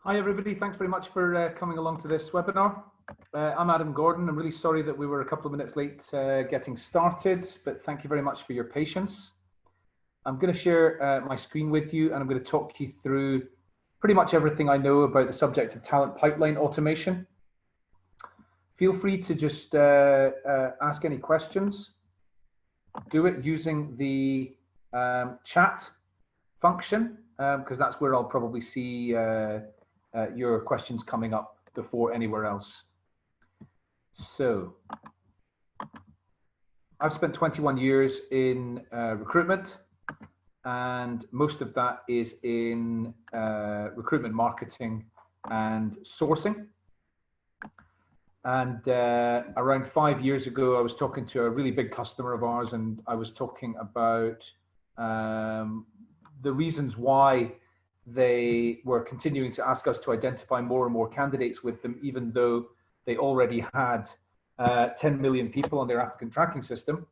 Hi everybody, thanks very much for coming along to this webinar. I'm Adam Gordon. I'm really sorry that we were a couple of minutes late getting started, but thank you very much for your patience. I'm going to share my screen with you and I'm going to talk you through pretty much everything I know about the subject of talent pipeline automation. Feel free to just ask any questions. Do it using the chat function because that's where I'll probably see your questions coming up before anywhere else. So I've spent 21 years in recruitment, and most of that is in recruitment marketing and sourcing. And around 5 years ago, I was talking to a really big customer of ours, and I was talking about the reasons why they were continuing to ask us to identify more and more candidates with them, even though they already had 10 million people on their applicant tracking system.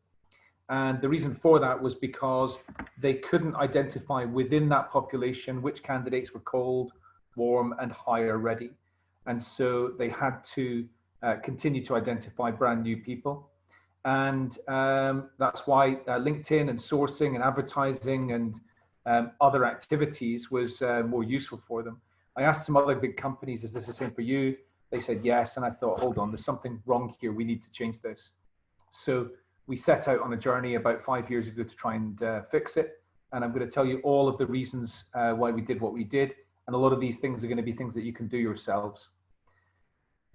And the reason for that was because they couldn't identify within that population which candidates were cold, warm, and hire ready. And so they had to continue to identify brand new people. And that's why LinkedIn and sourcing and advertising and other activities was more useful for them. I asked some other big companies, is this the same for you? They said yes, and I thought, hold on, there's something wrong here. We need to change this. So we set out on a journey about 5 years ago to try and fix it. And I'm going to tell you all of the reasons why we did what we did. And a lot of these things are going to be things that you can do yourselves.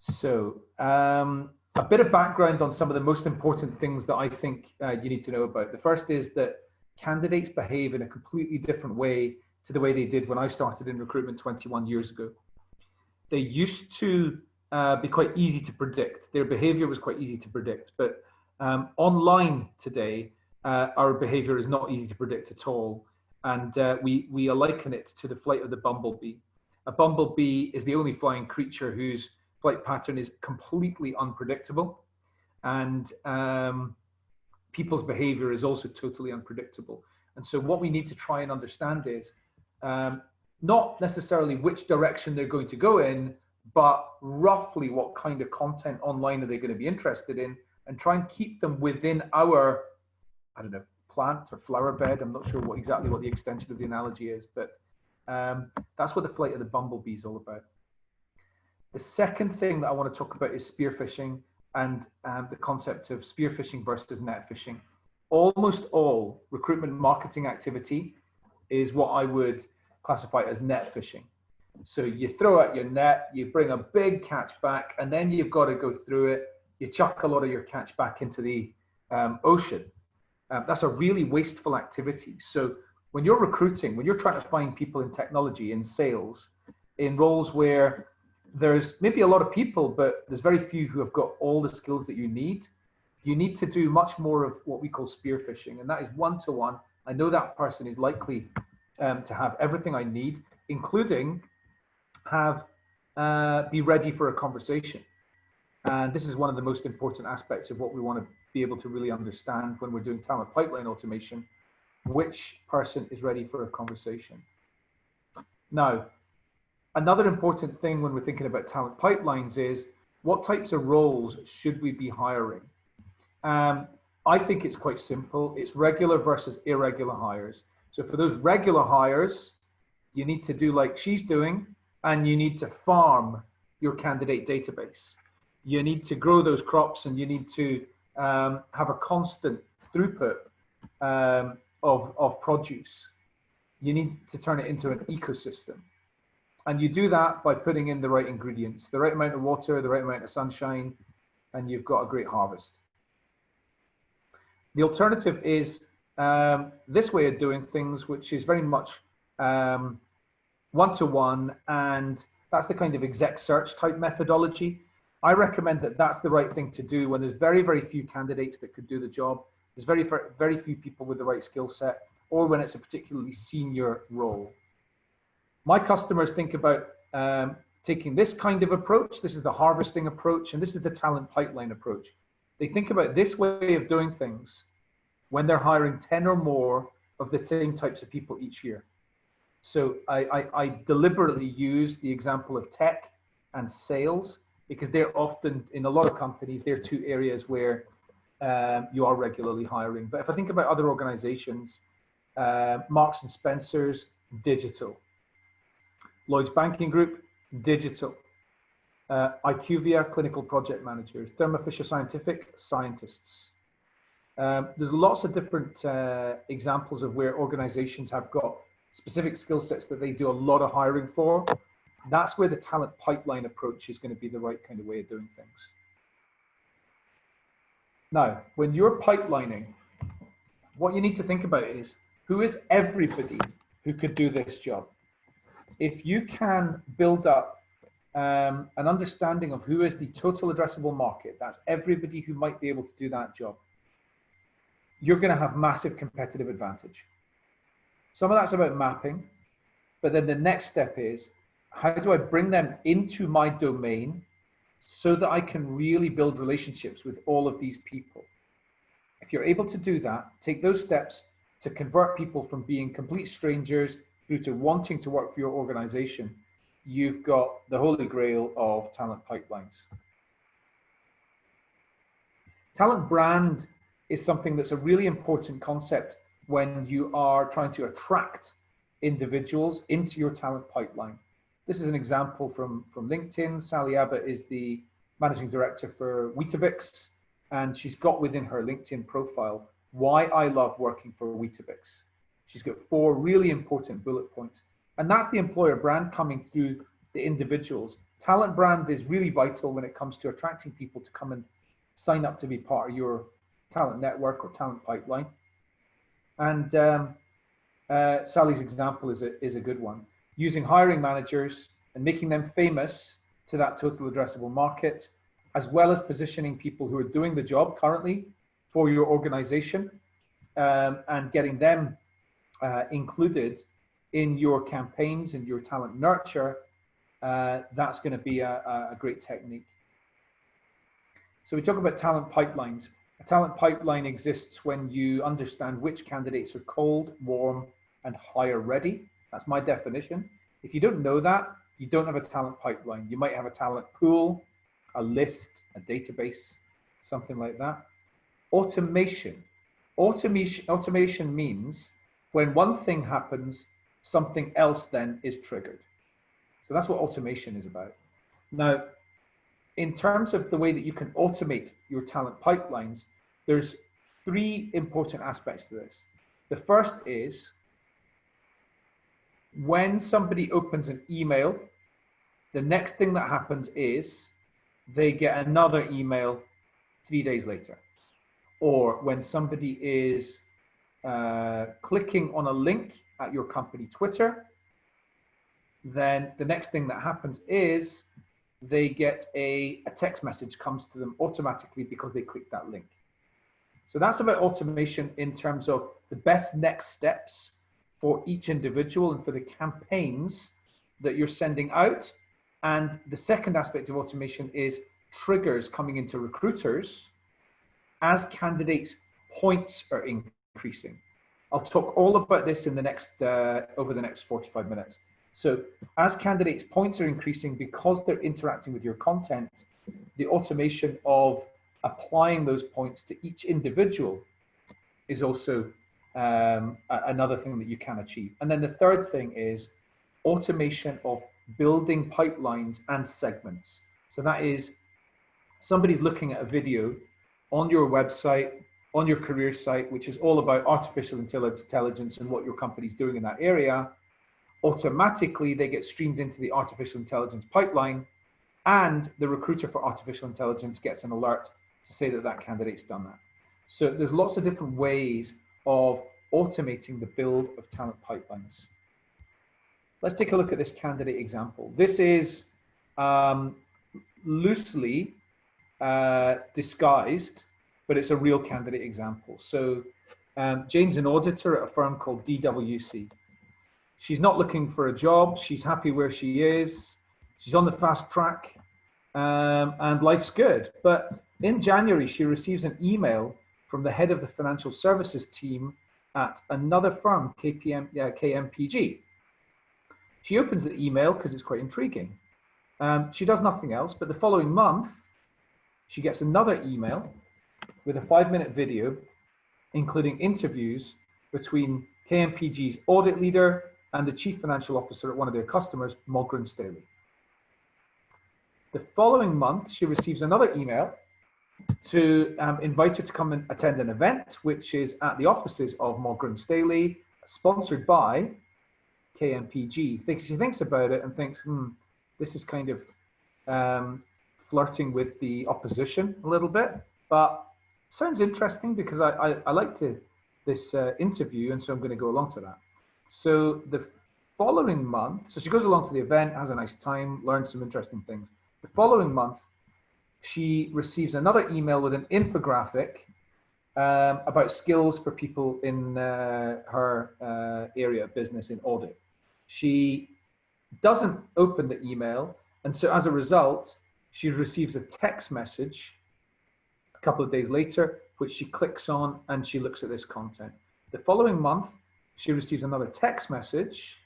So a bit of background on some of the most important things that I think you need to know about. The first is that candidates behave in a completely different way to the way they did when I started in recruitment 21 years ago. They used to be quite easy to predict. Their behavior was quite easy to predict, but online today, our behavior is not easy to predict at all. And we liken it to the flight of the bumblebee. A bumblebee is the only flying creature whose flight pattern is completely unpredictable. And people's behavior is also totally unpredictable. And so what we need to try and understand is not necessarily which direction they're going to go in, but roughly what kind of content online are they going to be interested in, and try and keep them within our, I don't know, plant or flower bed. I'm not sure exactly what the extension of the analogy is, but that's what the flight of the bumblebee is all about. The second thing that I want to talk about is spearfishing and the concept of spearfishing versus net fishing. Almost all recruitment marketing activity is what I would classify as net fishing. So you throw out your net, you bring a big catch back, and then you've got to go through it. You chuck a lot of your catch back into the ocean. That's a really wasteful activity. So when you're recruiting, when you're trying to find people in technology, in sales, in roles where there's maybe a lot of people, but there's very few who have got all the skills that you need to do much more of what we call spearfishing. And that is one-to-one. I know that person is likely to have everything I need, including be ready for a conversation. And this is one of the most important aspects of what we want to be able to really understand when we're doing talent pipeline automation, which person is ready for a conversation. Now, another important thing when we're thinking about talent pipelines is what types of roles should we be hiring? I think it's quite simple. It's regular versus irregular hires. So for those regular hires, you need to do like she's doing, and you need to farm your candidate database. You need to grow those crops, and you need to have a constant throughput of produce. You need to turn it into an ecosystem. And you do that by putting in the right ingredients, the right amount of water, the right amount of sunshine, and you've got a great harvest. The alternative is this way of doing things, which is very much one-to-one, and that's the kind of exec search type methodology. I recommend that that's the right thing to do when there's very, very few candidates that could do the job. There's very, very few people with the right skill set, or when it's a particularly senior role. My customers think about taking this kind of approach. This is the harvesting approach, and this is the talent pipeline approach. They think about this way of doing things when they're hiring 10 or more of the same types of people each year. So I deliberately use the example of tech and sales because they're often, in a lot of companies, they're two areas where you are regularly hiring. But if I think about other organizations, Marks and Spencer's, digital. Lloyd's Banking Group, digital. IQVIA, clinical project managers. Thermo Fisher Scientific, scientists. There's lots of different examples of where organizations have got specific skill sets that they do a lot of hiring for. That's where the talent pipeline approach is going to be the right kind of way of doing things. Now, when you're pipelining, what you need to think about is, who is everybody who could do this job? If you can build up an understanding of who is the total addressable market, that's everybody who might be able to do that job, you're going to have massive competitive advantage. Some of that's about mapping, but then the next step is, how do I bring them into my domain so that I can really build relationships with all of these people? If you're able to do that, take those steps to convert people from being complete strangers through to wanting to work for your organization, you've got the holy grail of talent pipelines. Talent brand is something that's a really important concept when you are trying to attract individuals into your talent pipeline. This is an example from LinkedIn. Sally Abbott is the managing director for Weetabix, and she's got within her LinkedIn profile, why I love working for Weetabix. She's got 4 really important bullet points. And that's the employer brand coming through the individuals. Talent brand is really vital when it comes to attracting people to come and sign up to be part of your talent network or talent pipeline. And Sally's example is a good one. Using hiring managers and making them famous to that total addressable market, as well as positioning people who are doing the job currently for your organization, and getting them included in your campaigns and your talent nurture, that's going to be a great technique. So we talk about talent pipelines. A talent pipeline exists when you understand which candidates are cold, warm, and hire ready. That's my definition. If you don't know that, you don't have a talent pipeline. You might have a talent pool, a list, a database, something like that. Automation. Automation means when one thing happens, something else then is triggered. So that's what automation is about. Now, in terms of the way that you can automate your talent pipelines, there's 3 important aspects to this. The first is, when somebody opens an email, the next thing that happens is they get another email 3 days later. Or when somebody is clicking on a link at your company Twitter, then the next thing that happens is they get a text message comes to them automatically because they clicked that link. So that's about automation in terms of the best next steps for each individual and for the campaigns that you're sending out. And the second aspect of automation is triggers coming into recruiters as candidates' points are increasing. I'll talk all about this in the next over the next 45 minutes. So as candidates' points are increasing because they're interacting with your content, the automation of applying those points to each individual is also another thing that you can achieve. And then the third thing is automation of building pipelines and segments. So that is, somebody's looking at a video on your website, on your career site, which is all about artificial intelligence and what your company's doing in that area. Automatically, they get streamed into the artificial intelligence pipeline, and the recruiter for artificial intelligence gets an alert to say that that candidate's done that. So there's lots of different ways of automating the build of talent pipelines. Let's take a look at this candidate example. This is loosely disguised, but it's a real candidate example. So Jane's an auditor at a firm called DWC. She's not looking for a job. She's happy where she is. She's on the fast track, and life's good. But in January, she receives an email from the head of the financial services team at another firm, KMPG. She opens the email because it's quite intriguing. She does nothing else, but the following month, she gets another email with a 5-minute video, including interviews between KMPG's audit leader and the chief financial officer at one of their customers, Mulgrew Staley. The following month, she receives another email to invite her to come and attend an event, which is at the offices of Mulgrew Staley, sponsored by KMPG. She thinks about it and thinks, this is kind of flirting with the opposition a little bit, but sounds interesting because I liked this interview, and so I'm going to go along to that. So the following month, so she goes along to the event, has a nice time, learns some interesting things. The following month, she receives another email with an infographic about skills for people in her area of business in audit. She doesn't open the email, and so as a result, she receives a text message a couple of days later, which she clicks on and she looks at this content. The following month, she receives another text message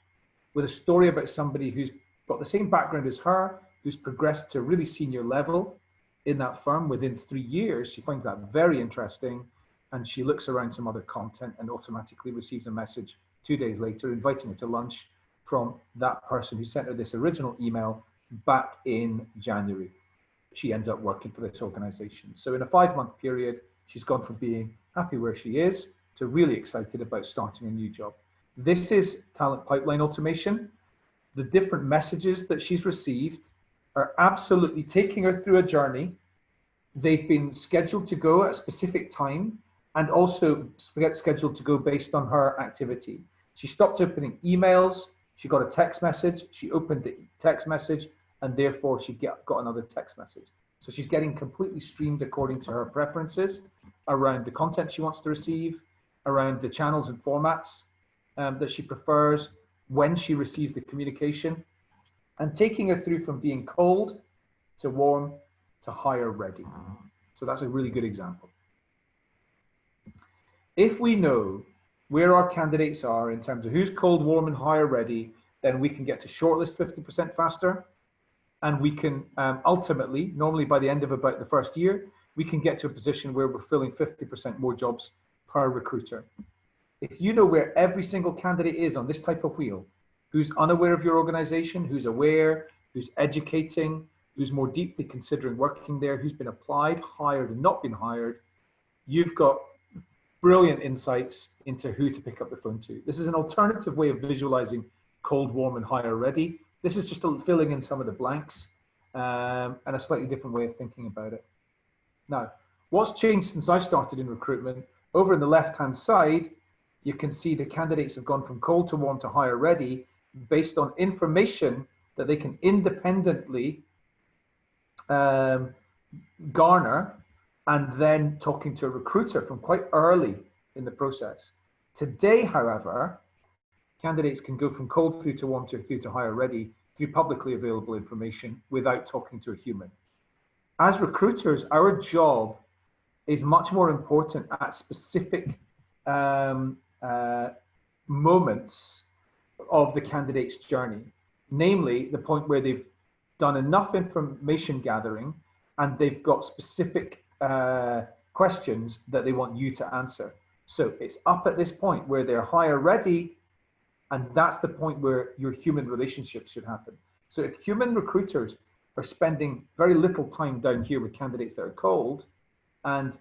with a story about somebody who's got the same background as her, who's progressed to a really senior level in that firm within 3 years. She finds that very interesting, and she looks around some other content and automatically receives a message 2 days later inviting her to lunch from that person who sent her this original email back in January. She ends up working for this organization. So in a 5-month period, she's gone from being happy where she is to really excited about starting a new job. This is talent pipeline automation. The different messages that she's received are absolutely taking her through a journey. They've been scheduled to go at a specific time and also scheduled to go based on her activity. She stopped opening emails. She got a text message. She opened the text message, and therefore she got another text message. So she's getting completely streamed according to her preferences around the content she wants to receive, around the channels and formats that she prefers, when she receives the communication, and taking her through from being cold to warm to hire ready. So that's a really good example. If we know where our candidates are in terms of who's cold, warm, and hire ready, then we can get to shortlist 50% faster. And we can ultimately, normally by the end of about the first year, we can get to a position where we're filling 50% more jobs per recruiter. If you know where every single candidate is on this type of wheel, who's unaware of your organization, who's aware, who's educating, who's more deeply considering working there, who's been applied, hired, and not been hired, you've got brilliant insights into who to pick up the phone to. This is an alternative way of visualizing cold, warm, and hire ready. This is just filling in some of the blanks and a slightly different way of thinking about it. Now, what's changed since I started in recruitment? Over in the left-hand side, you can see the candidates have gone from cold to warm to hire ready based on information that they can independently garner, and then talking to a recruiter from quite early in the process. Today, however, candidates can go from cold through to warm through to hire ready through publicly available information without talking to a human. As recruiters, our job is much more important at specific moments of the candidate's journey, namely the point where they've done enough information gathering and they've got specific questions that they want you to answer. So it's up at this point where they're hire ready, and that's the point where your human relationships should happen. So if human recruiters are spending very little time down here with candidates that are cold, and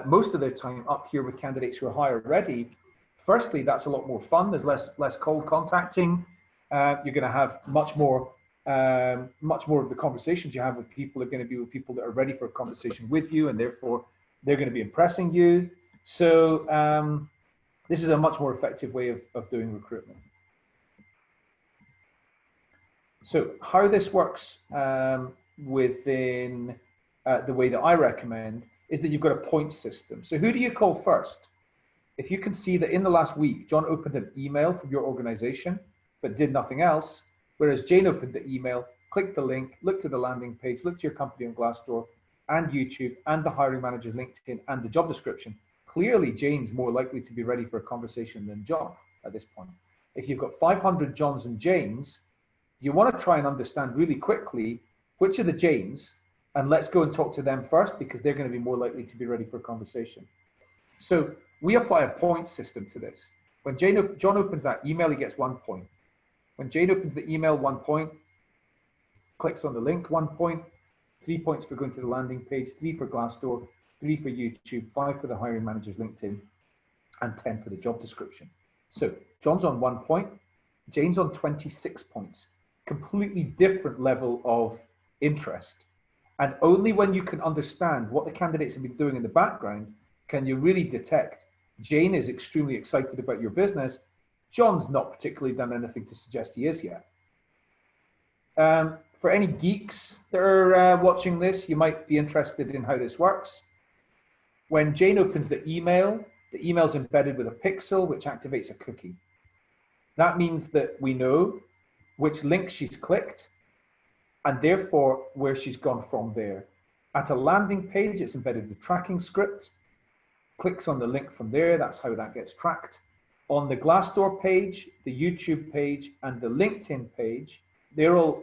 most of their time up here with candidates who are hire ready, firstly, that's a lot more fun. There's less cold contacting. You're going to have much more of the conversations you have with people are going to be with people that are ready for a conversation with you, and therefore they're going to be impressing you. So this is a much more effective way of doing recruitment. So how this works within the way that I recommend is that you've got a point system. So who do you call first? If you can see that in the last week, John opened an email from your organization, but did nothing else, whereas Jane opened the email, clicked the link, looked at the landing page, looked at your company on Glassdoor and YouTube and the hiring manager's LinkedIn and the job description, clearly Jane's more likely to be ready for a conversation than John at this point. If you've got 500 Johns and Janes, you want to try and understand really quickly which are the Janes, and let's go and talk to them first because they're going to be more likely to be ready for a conversation. So we apply a point system to this. When John opens that email, he gets 1 point. When Jane opens the email, 1 point, clicks on the link, 1 point, 3 points for going to the landing page, 3 for Glassdoor, 3 for YouTube, 5 for the hiring manager's LinkedIn, and 10 for the job description. So John's on 1 point, Jane's on 26 points, completely different level of interest. And only when you can understand what the candidates have been doing in the background can you really detect Jane is extremely excited about your business. John's not particularly done anything to suggest he is yet. For any geeks that are watching this, you might be interested in how this works. When Jane opens the email's embedded with a pixel, which activates a cookie. That means that we know which link she's clicked and therefore where she's gone from there. At a landing page, it's embedded with a tracking script. Clicks on the link from there, that's how that gets tracked. On the Glassdoor page, the YouTube page, and the LinkedIn page, they all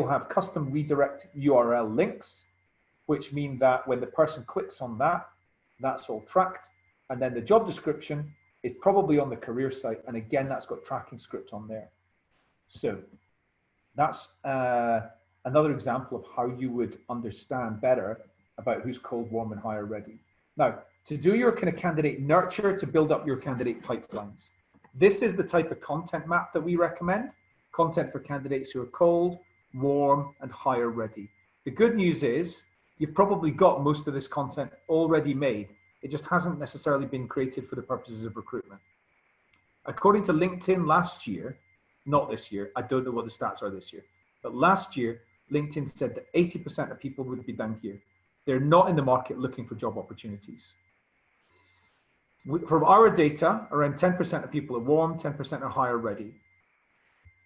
have custom redirect URL links, which mean that when the person clicks on that, that's all tracked. And then the job description is probably on the career site. And again, that's got tracking script on there. So that's another example of how you would understand better about who's cold, warm, and hire ready. Now, to do your kind of candidate nurture, to build up your candidate pipelines, this is the type of content map that we recommend. Content for candidates who are cold, warm, and hire ready. The good news is you've probably got most of this content already made. It just hasn't necessarily been created for the purposes of recruitment. According to LinkedIn last year, not this year, I don't know what the stats are this year, but last year, LinkedIn said that 80% of people would be down here. They're not in the market looking for job opportunities. From our data, around 10% of people are warm, 10% are hire ready.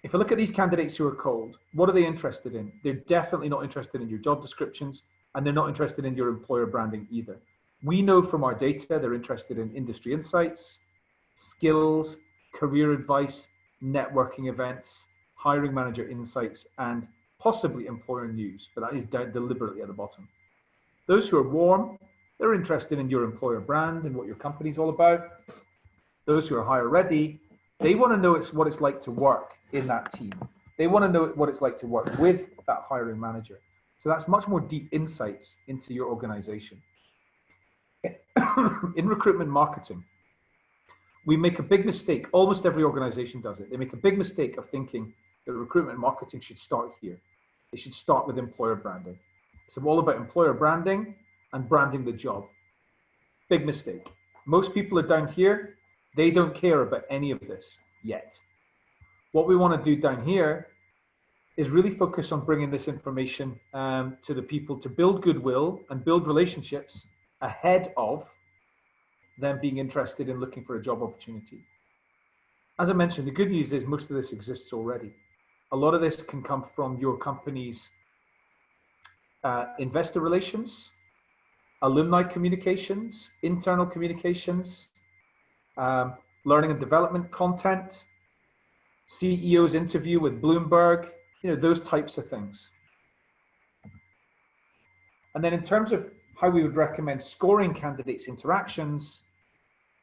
If you look at these candidates who are cold, what are they interested in? They're definitely not interested in your job descriptions, and they're not interested in your employer branding either. We know from our data they're interested in industry insights, skills, career advice, networking events, hiring manager insights, and possibly employer news, but that is down deliberately at the bottom. Those who are warm, they're interested in your employer brand and what your company's all about. Those who are hire ready, they want to know what it's like to work in that team. They want to know what it's like to work with that hiring manager. So that's much more deep insights into your organization. In recruitment marketing, we make a big mistake. Almost every organization does it. They make a big mistake of thinking that recruitment marketing should start here. It should start with employer branding. It's all about employer branding and branding the job. Big mistake. Most people are down here. They don't care about any of this yet. What we want to do down here is really focus on bringing this information to the people to build goodwill and build relationships ahead of them being interested in looking for a job opportunity. As I mentioned, the good news is most of this exists already. A lot of this can come from your company's investor relations, alumni communications, internal communications, learning and development content, CEO's interview with Bloomberg, those types of things. And then in terms of how we would recommend scoring candidates' interactions,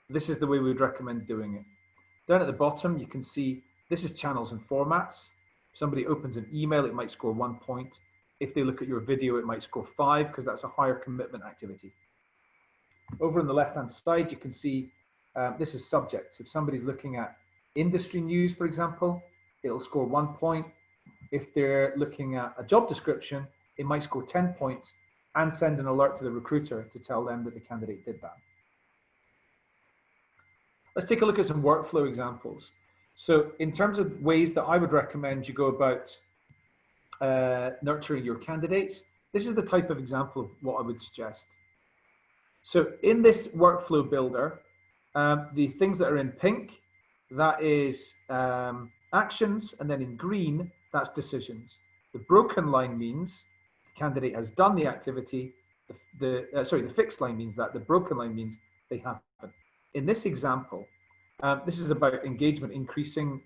this is the way we would recommend doing it. Down at the bottom, you can see this is channels and formats. If somebody opens an email, it might score 1 point. If they look at your video, it might score 5 because that's a higher commitment activity. Over on the left-hand side, you can see this is subjects. If somebody's looking at industry news, for example, it'll score 1 point. If they're looking at a job description, it might score 10 points and send an alert to the recruiter to tell them that the candidate did that. Let's take a look at some workflow examples. So in terms of ways that I would recommend you go about nurturing your candidates, this is the type of example of what I would suggest. So in this workflow builder, the things that are in pink, that is actions, and then in green, that's decisions. The broken line means the candidate has done the activity. The fixed line means that. The broken line means they haven't. In this example, This is about engagement increasing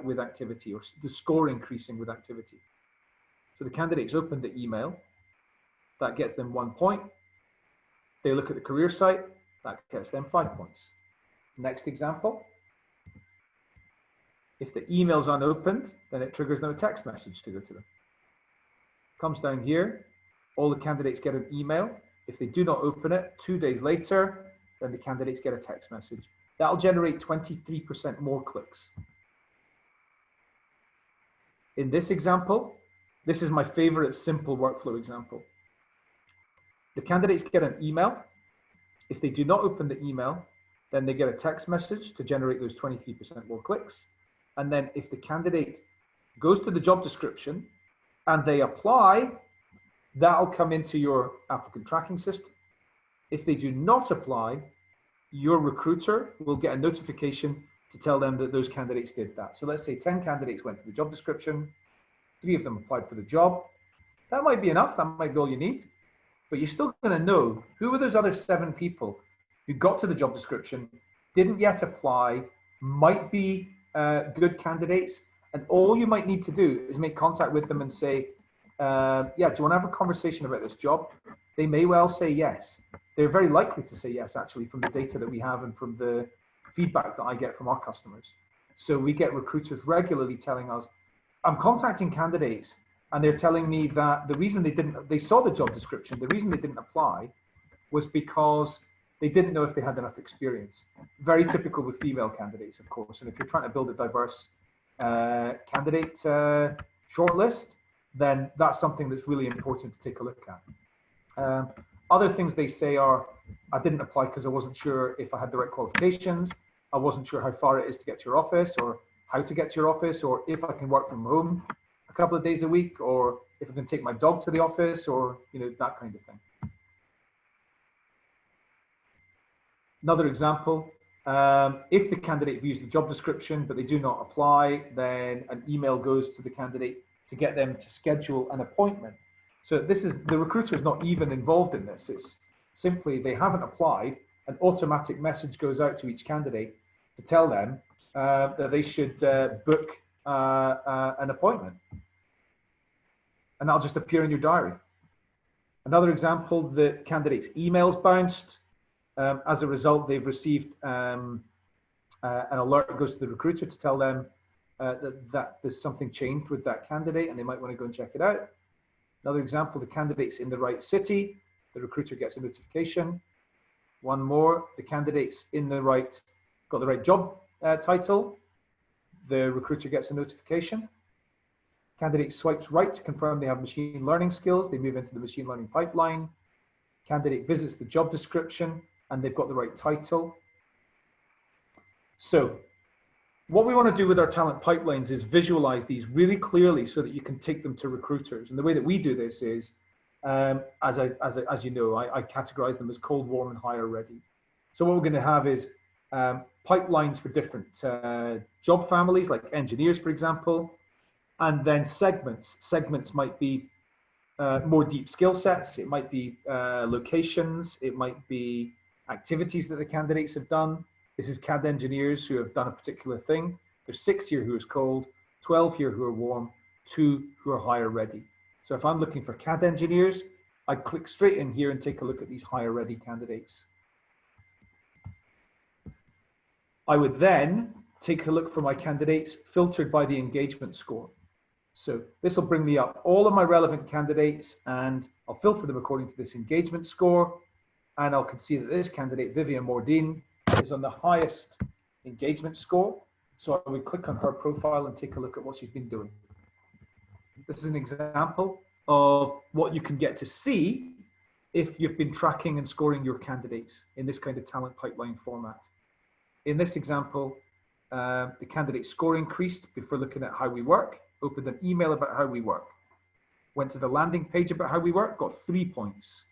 with activity, or the score increasing with activity. So the candidates opened the email, that gets them 1 point. They look at the career site, that gets them 5 points. Next example. If the email's unopened, then it triggers them a text message to go to them. Comes down here, all the candidates get an email. If they do not open it 2 days later, then the candidates get a text message. That'll generate 23% more clicks. In this example, this is my favorite simple workflow example. The candidates get an email. If they do not open the email, then they get a text message to generate those 23% more clicks. And then if the candidate goes to the job description and they apply, that'll come into your applicant tracking system. If they do not apply, your recruiter will get a notification to tell them that those candidates did that. So let's say 10 candidates went to the job description, 3 of them applied for the job. That might be enough, that might be all you need, but you're still gonna know who were those other 7 people who got to the job description, didn't yet apply, might be good candidates, and all you might need to do is make contact with them and say, yeah, do you wanna have a conversation about this job? They may well say yes. They're very likely to say yes, actually, from the data that we have and from the feedback that I get from our customers. So we get recruiters regularly telling us, I'm contacting candidates and they're telling me that the reason they saw the job description, the reason they didn't apply was because they didn't know if they had enough experience. Very typical with female candidates, of course. And if you're trying to build a diverse candidate shortlist, then that's something that's really important to take a look at. Other things they say are, I didn't apply because I wasn't sure if I had the right qualifications. I wasn't sure how far it is to get to your office, or how to get to your office, or if I can work from home a couple of days a week, or if I can take my dog to the office, or that kind of thing. Another example, if the candidate views the job description but they do not apply, then an email goes to the candidate to get them to schedule an appointment. So this is, the recruiter is not even involved in this. It's simply they haven't applied, an automatic message goes out to each candidate to tell them that they should book an appointment. And that'll just appear in your diary. Another example, the candidate's emails bounced. As a result, they've received an alert that goes to the recruiter to tell them that there's something changed with that candidate and they might want to go and check it out. Another example, the candidate's in the right city, the recruiter gets a notification. One more, the candidate's got the right job title, the recruiter gets a notification. Candidate swipes right to confirm they have machine learning skills, they move into the machine learning pipeline. Candidate visits the job description and they've got the right title. So what we want to do with our talent pipelines is visualize these really clearly so that you can take them to recruiters. And the way that we do this is, as you know, I categorize them as cold, warm, and hire ready. So what we're going to have is pipelines for different job families, like engineers, for example, and then segments. Segments might be more deep skill sets. It might be locations. It might be activities that the candidates have done. This is CAD engineers who have done a particular thing. There's 6 here who is cold, 12 here who are warm, 2 who are hire ready. So if I'm looking for CAD engineers, I click straight in here and take a look at these hire ready candidates. I would then take a look for my candidates filtered by the engagement score. So this will bring me up all of my relevant candidates and I'll filter them according to this engagement score. And I can see that this candidate, Vivian Mordine, is on the highest engagement score. So I would click on her profile and take a look at what she's been doing. This is an example of what you can get to see if you've been tracking and scoring your candidates in this kind of talent pipeline format. In this example, the candidate score increased before looking at how we work, opened an email about how we work, went to the landing page about how we work, got 3 points.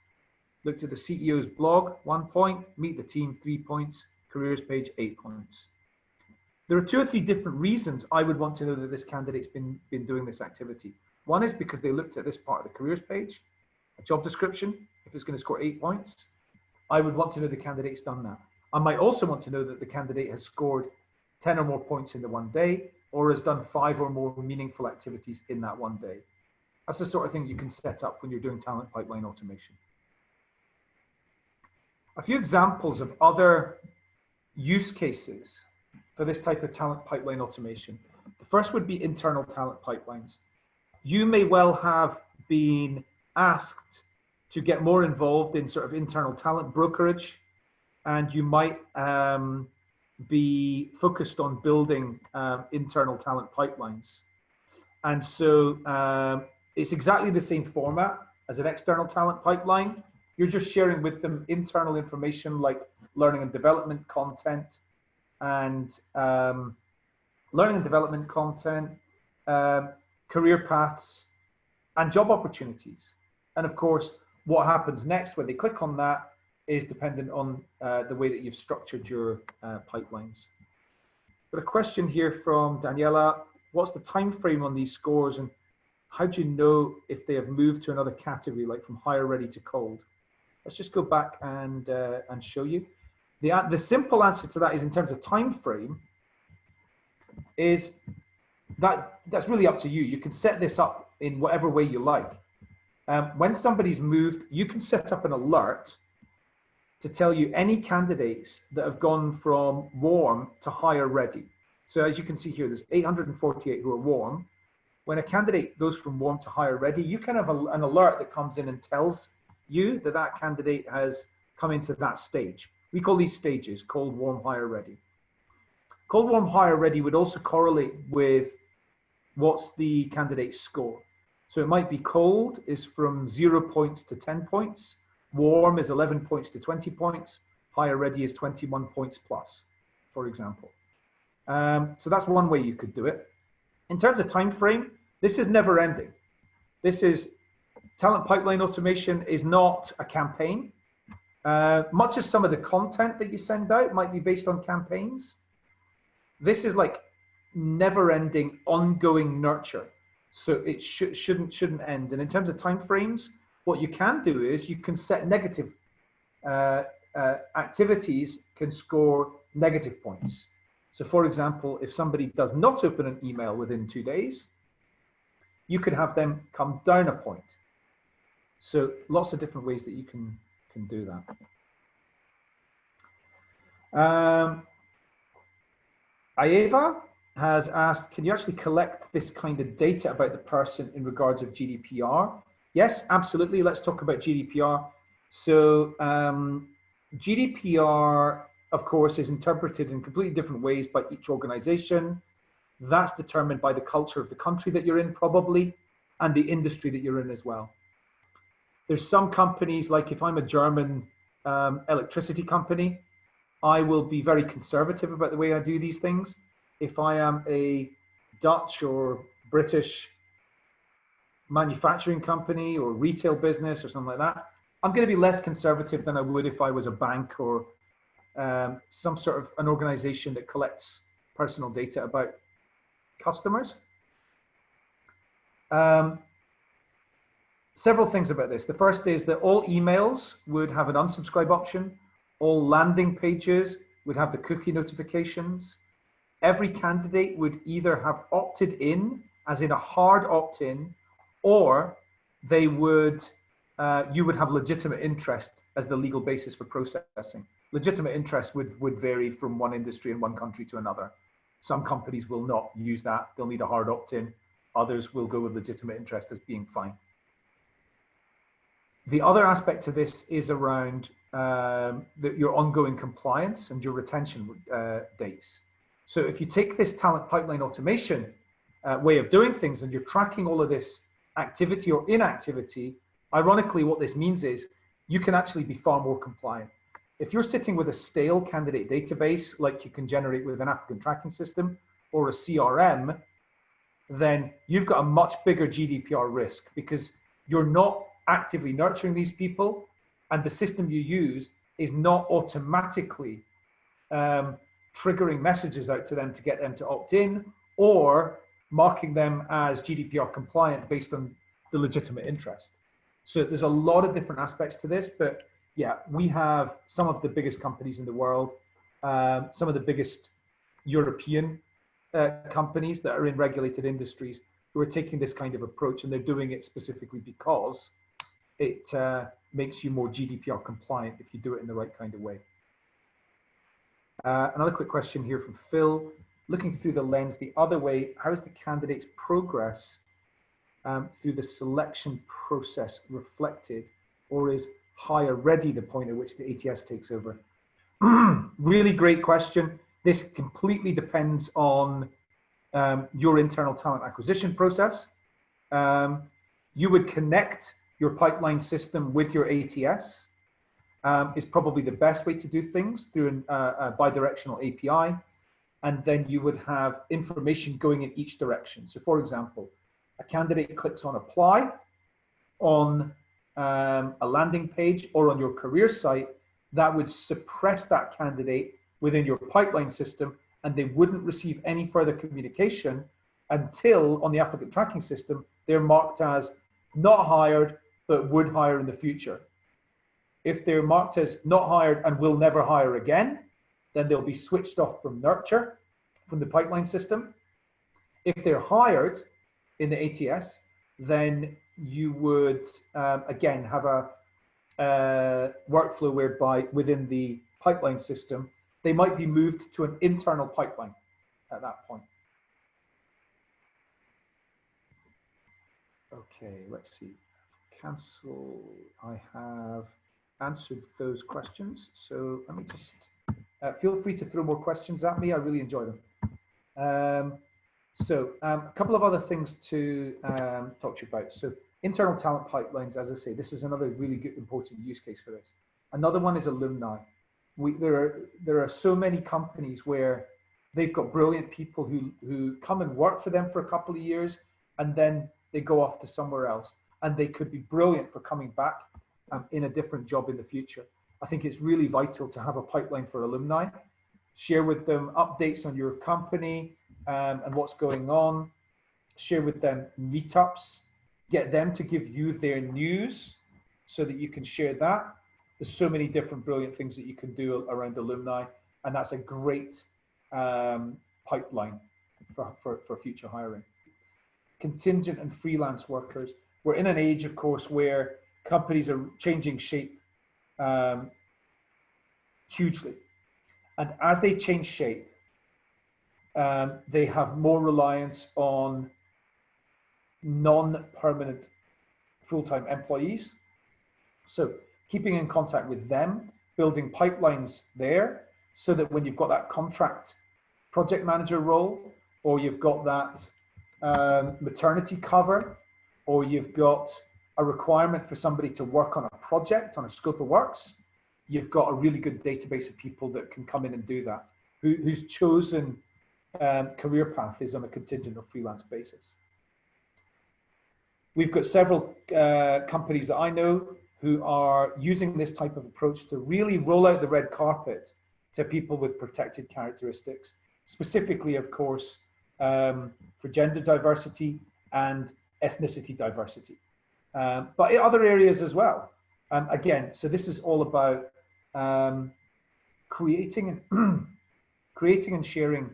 Looked at the CEO's blog, 1 point, meet the team, 3 points, careers page, 8 points. There are 2 or 3 different reasons I would want to know that this candidate's been doing this activity. One is because they looked at this part of the careers page, a job description. If it's going to score 8 points, I would want to know the candidate's done that. I might also want to know that the candidate has scored 10 or more points in the one day, or has done 5 or more meaningful activities in that one day. That's the sort of thing you can set up when you're doing talent pipeline automation. A few examples of other use cases for this type of talent pipeline automation. The first would be internal talent pipelines. You may well have been asked to get more involved in sort of internal talent brokerage, and you might be focused on building internal talent pipelines. And so it's exactly the same format as an external talent pipeline. You're just sharing with them internal information like learning and development content and career paths, and job opportunities. And of course, what happens next when they click on that is dependent on the way that you've structured your pipelines. Got a question here from Daniela. What's the time frame on these scores, and how do you know if they have moved to another category, like from hire ready to cold? Let's just go back and show you. The simple answer to that is, in terms of time frame, is that's really up to you. You can set this up in whatever way you like. When somebody's moved, you can set up an alert to tell you any candidates that have gone from warm to hire ready. So as you can see here, there's 848 who are warm. When a candidate goes from warm to hire ready, you can have an alert that comes in and tells you that that candidate has come into that stage. We call these stages cold, warm, hire ready. Cold, warm, hire ready would also correlate with what's the candidate's score. So it might be cold is from 0 points to 10 points. Warm is 11 points to 20 points. Hire ready is 21 points plus, for example. So that's one way you could do it. In terms of time frame, this is never ending. This is talent pipeline automation is not a campaign. Much as some of the content that you send out might be based on campaigns, this is like never-ending, ongoing nurture. So it shouldn't end. And in terms of timeframes, what you can do is you can set negative activities can score negative points. So for example, if somebody does not open an email within 2 days, you could have them come down a point. So lots of different ways that you can do that. Aeva has asked, can you actually collect this kind of data about the person in regards of GDPR? Yes, absolutely. Let's talk about GDPR. So GDPR, of course, is interpreted in completely different ways by each organization. That's determined by the culture of the country that you're in, probably, and the industry that you're in as well. There's some companies, like if I'm a German electricity company, I will be very conservative about the way I do these things. If I am a Dutch or British manufacturing company or retail business or something like that, I'm going to be less conservative than I would if I was a bank or some sort of an organization that collects personal data about customers. Several things about this. The first is that all emails would have an unsubscribe option. All landing pages would have the cookie notifications. Every candidate would either have opted in, as in a hard opt-in, or they would, you would have legitimate interest as the legal basis for processing. Legitimate interest would vary from one industry and one country to another. Some companies will not use that. They'll need a hard opt-in. Others will go with legitimate interest as being fine. The other aspect to this is around your ongoing compliance and your retention dates. So if you take this talent pipeline automation way of doing things and you're tracking all of this activity or inactivity, ironically, what this means is you can actually be far more compliant. If you're sitting with a stale candidate database, like you can generate with an applicant tracking system or a CRM, then you've got a much bigger GDPR risk because you're not actively nurturing these people, and the system you use is not automatically triggering messages out to them to get them to opt in or marking them as GDPR compliant based on the legitimate interest. So there's a lot of different aspects to this, but yeah, we have some of the biggest companies in the world, some of the biggest European companies that are in regulated industries who are taking this kind of approach, and they're doing it specifically because it makes you more GDPR compliant if you do it in the right kind of way. Another quick question here from Phil. Looking through the lens the other way, how is the candidate's progress through the selection process reflected, or is hire ready the point at which the ATS takes over? Really great question. This completely depends on your internal talent acquisition process. You would connect your pipeline system with your ATS. Is probably the best way to do things through a bidirectional API. And then you would have information going in each direction. So for example, a candidate clicks on apply on a landing page or on your career site, that would suppress that candidate within your pipeline system, and they wouldn't receive any further communication until on the applicant tracking system, they're marked as not hired, but would hire in the future. If they're marked as not hired and will never hire again, then they'll be switched off from nurture, from the pipeline system. If they're hired in the ATS, then you would, again, have a workflow whereby within the pipeline system, they might be moved to an internal pipeline at that point. Okay, let's see. Cancel. I have answered those questions. So let me just, feel free to throw more questions at me. I really enjoy them. A couple of other things to talk to you about. So internal talent pipelines, as I say, this is another really good, important use case for this. Another one is Alumni. There are so many companies where they've got brilliant people who come and work for them for a couple of years, and then they go off to somewhere else. And they could be brilliant for coming back in a different job in the future. I think it's really vital to have a pipeline for alumni. Share with them updates on your company and what's going on. Share with them meetups. Get them to give you their news so that you can share that. There's so many different brilliant things that you can do around alumni, and that's a great pipeline for future hiring. Contingent and freelance workers. We're in an age, of course, where companies are changing shape hugely. And as they change shape, they have more reliance on non-permanent full-time employees. So keeping in contact with them, building pipelines there, so that when you've got that contract project manager role, or you've got that maternity cover, or you've got a requirement for somebody to work on a project, on a scope of works, you've got a really good database of people that can come in and do that, whose chosen career path is on a contingent or freelance basis. We've got several companies that I know who are using this type of approach to really roll out the red carpet to people with protected characteristics, specifically, of course, for gender diversity and ethnicity diversity, but in other areas as well. Again, so this is all about creating and sharing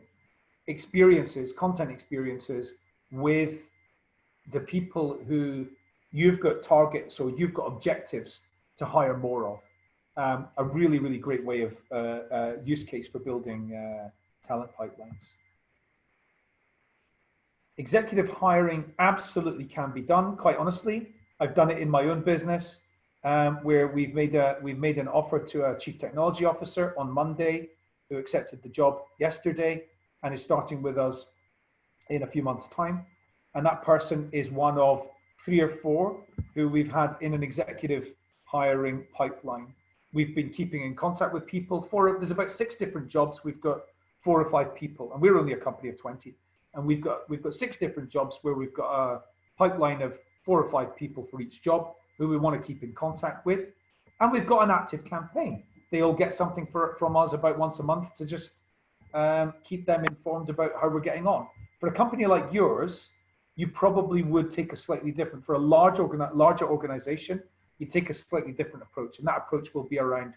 experiences, content experiences with the people who you've got targets or you've got objectives to hire more of. A really, really great way of use case for building talent pipelines. Executive hiring absolutely can be done. Quite honestly, I've done it in my own business, where we've made an offer to a chief technology officer on Monday, who accepted the job yesterday and is starting with us in a few months' time. And that person is one of 3 or 4 who we've had in an executive hiring pipeline. We've been keeping in contact with people there's about 6 different jobs. We've got 4 or 5 people, and we're only a company of 20. And we've got 6 different jobs where we've got a pipeline of 4 or 5 people for each job who we want to keep in contact with. And we've got an active campaign. They all get something from us about once a month to just keep them informed about how we're getting on. For a company like yours, you probably would take a slightly different, for a larger organization, you take a slightly different approach. And that approach will be around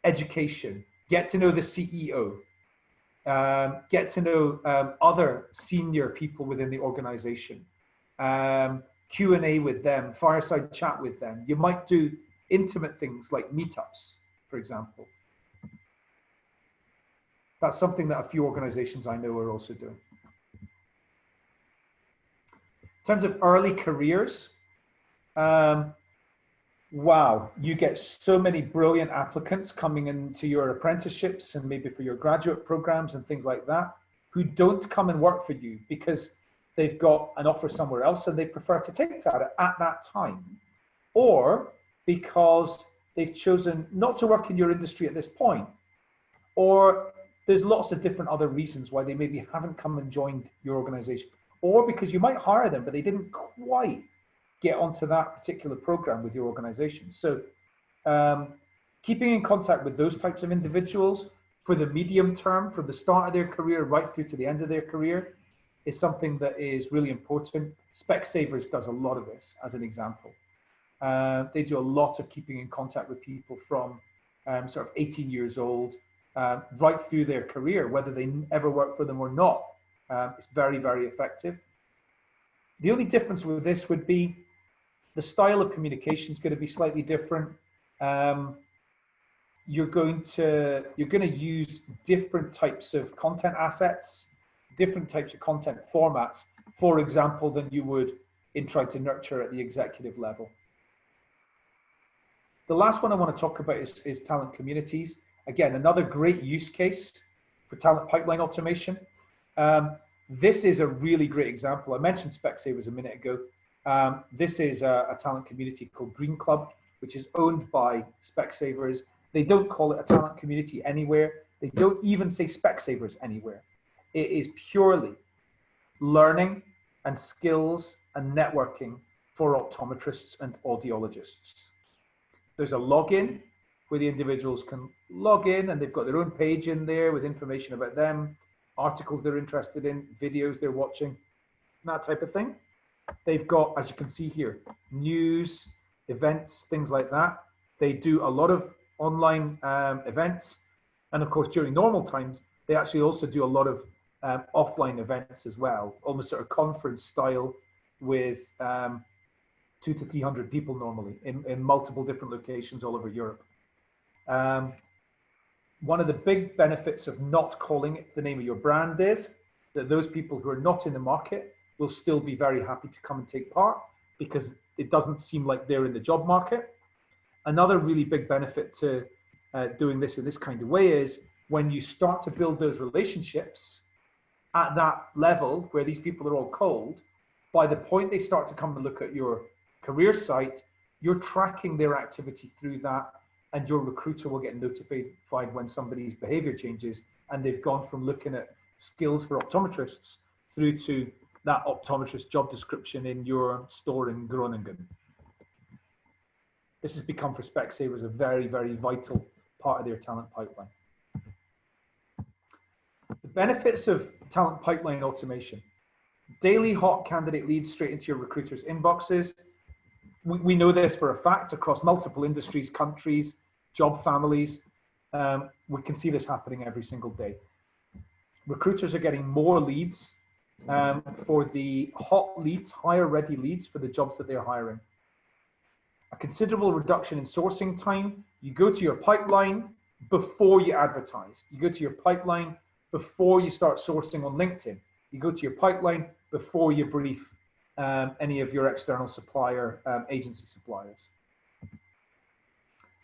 education, get to know the CEO, get to know other senior people within the organization, Q&A with them, fireside chat with them. You might do intimate things like meetups, for example. That's something that a few organizations I know are also doing. In terms of early careers, wow, you get so many brilliant applicants coming into your apprenticeships and maybe for your graduate programs and things like that, who don't come and work for you because they've got an offer somewhere else and they prefer to take that at that time, or because they've chosen not to work in your industry at this point, or there's lots of different other reasons why they maybe haven't come and joined your organization, or because you might hire them, but they didn't quite get onto that particular program with your organization. So keeping in contact with those types of individuals for the medium term, from the start of their career right through to the end of their career, is something that is really important. Specsavers does a lot of this, as an example. They do a lot of keeping in contact with people from sort of 18 years old, right through their career, whether they ever work for them or not. It's very, very effective. The only difference with this would be the style of communication is going to be slightly different. You're going to use different types of content assets, different types of content formats, for example, than you would in trying to nurture at the executive level. The last one I want to talk about is talent communities. Again, another great use case for talent pipeline automation. This is a really great example. I mentioned Specsavers a minute ago. This is a talent community called Green Club, which is owned by Specsavers. They don't call it a talent community anywhere. They don't even say Specsavers anywhere. It is purely learning and skills and networking for optometrists and audiologists. There's a login where the individuals can log in and they've got their own page in there with information about them, articles they're interested in, videos they're watching, that type of thing. They've got, as you can see here, news, events, things like that. They do a lot of online events. And of course, during normal times, they actually also do a lot of offline events as well, almost sort of conference style with 200 to 300 people normally in multiple different locations all over Europe. One of the big benefits of not calling it the name of your brand is that those people who are not in the market will still be very happy to come and take part because it doesn't seem like they're in the job market. Another really big benefit to doing this in this kind of way is when you start to build those relationships at that level where these people are all cold, by the point they start to come and look at your career site, you're tracking their activity through that, and your recruiter will get notified when somebody's behavior changes and they've gone from looking at skills for optometrists through to that optometrist job description in your store in Groningen. This has become for Specsavers a very, very vital part of their talent pipeline. The benefits of talent pipeline automation: daily hot candidate leads straight into your recruiters' inboxes. We know this for a fact across multiple industries, countries, job families. We can see this happening every single day. Recruiters are getting more leads for the hot leads, hire ready leads for the jobs that they're hiring. A considerable reduction in sourcing time. You go to your pipeline before you advertise. You go to your pipeline before you start sourcing on LinkedIn. You go to your pipeline before you brief any of your external supplier, agency suppliers.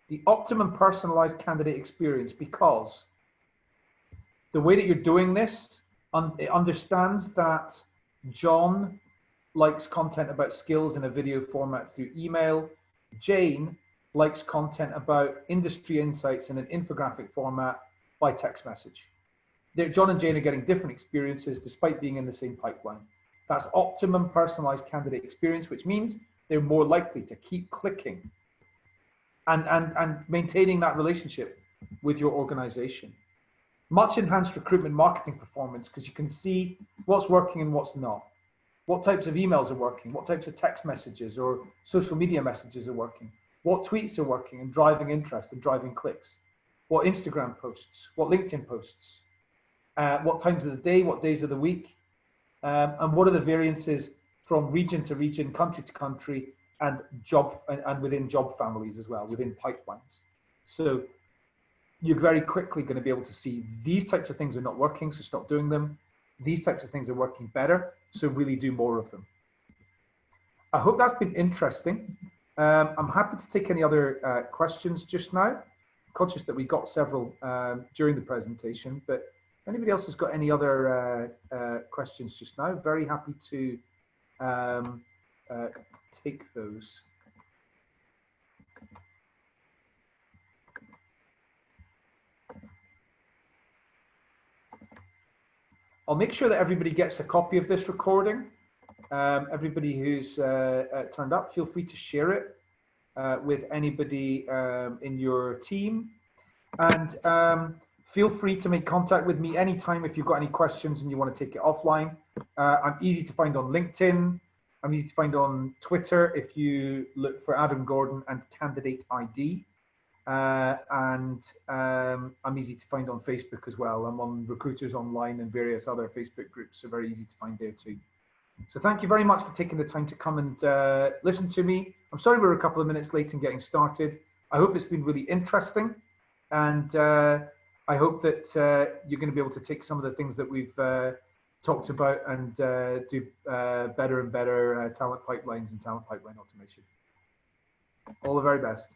The optimum personalized candidate experience, because the way that you're doing this, it understands that John likes content about skills in a video format through email. Jane likes content about industry insights in an infographic format by text message. John and Jane are getting different experiences despite being in the same pipeline. That's optimum personalized candidate experience, which means they're more likely to keep clicking and maintaining that relationship with your organization. Much enhanced recruitment marketing performance, because you can see what's working and what's not. What types of emails are working? What types of text messages or social media messages are working? What tweets are working and driving interest and driving clicks? What Instagram posts? What LinkedIn posts? what times of the day, what days of the week, and what are the variances from region to region, country to country, and within job families as well, within pipelines. So you're very quickly going to be able to see these types of things are not working, so stop doing them. These types of things are working better, so really do more of them. I hope that's been interesting. I'm happy to take any other questions just now. Conscious that we got several during the presentation, but if anybody else has got any other questions just now, very happy to take those. I'll make sure that everybody gets a copy of this recording. Everybody who's turned up, feel free to share it with anybody in your team. And feel free to make contact with me anytime if you've got any questions and you want to take it offline. I'm easy to find on LinkedIn. I'm easy to find on Twitter if you look for Adam Gordon and Candidate.ID. I'm easy to find on Facebook as well. I'm on Recruiters Online and various other Facebook groups, so very easy to find there too. So thank you very much for taking the time to come and listen to me. I'm sorry we're a couple of minutes late in getting started. I hope it's been really interesting, and I hope that you're going to be able to take some of the things that we've talked about and do better and better talent pipelines and talent pipeline automation. All the very best.